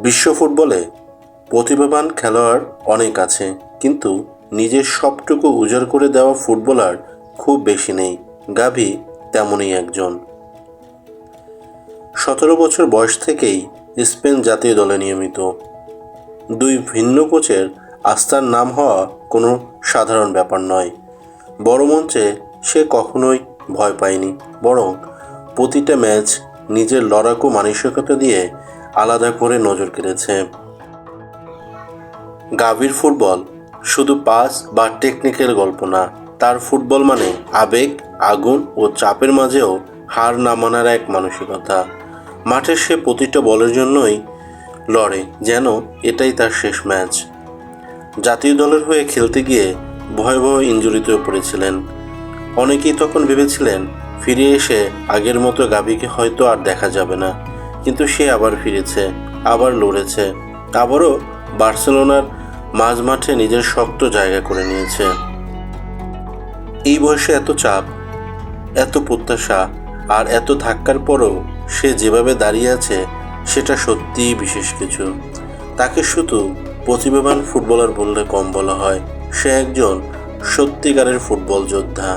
বিশ্ব ফুটবলে প্রতিভাবান খেলোয়াড় অনেক আছে, কিন্তু নিজের সবটুকু উজাড় করে দেওয়া ফুটবলার খুব বেশি নেই। গাভি তেমনই একজন। 17 বছর বয়স থেকেই স্পেন জাতীয় দলে নিয়মিত। দুই ভিন্ন কোচের আস্থার নাম হওয়া কোনো সাধারণ ব্যাপার নয়। বড় মঞ্চে সে কখনোই ভয় পায়নি, বরং প্রতিটা ম্যাচ নিজের লড়াকু মানসিকতা দিয়ে আলাদা করে নজর কেড়েছে। গাভির ফুটবল শুধু পাস বা টেকনিকের গল্প না, তার ফুটবল মানে আবেগ, আগুন ও চাপের মাঝেও হার না মানার এক মানসিকতা। মাঠে সে প্রতিটা বলের জন্যই লড়ে, যেন এটাই তার শেষ ম্যাচ। জাতীয় দলের হয়ে খেলতে গিয়ে ভয়াবহ ইনজুরিতেও পড়েছিলেন। অনেকেই তখন ভেবেছিলেন ফিরে এসে আগের মতো গাভিকে হয়তো আর দেখা যাবে না, কিন্তু সে আবার ফিরেছে, আবার লড়েছে, আবারও বার্সেলোনার মাঝ মাঠে নিজের শক্ত জায়গা করে নিয়েছে। এই বয়সে এত চাপ, এত প্রত্যাশা আর এত ধাক্কার পরও সে যেভাবে দাঁড়িয়ে আছে, সেটা সত্যিই বিশেষ কিছু। তাকে শুধু প্রতিভাবান ফুটবলার বললে কম বলা হয়, সে একজন সত্যিকারের ফুটবল যোদ্ধা।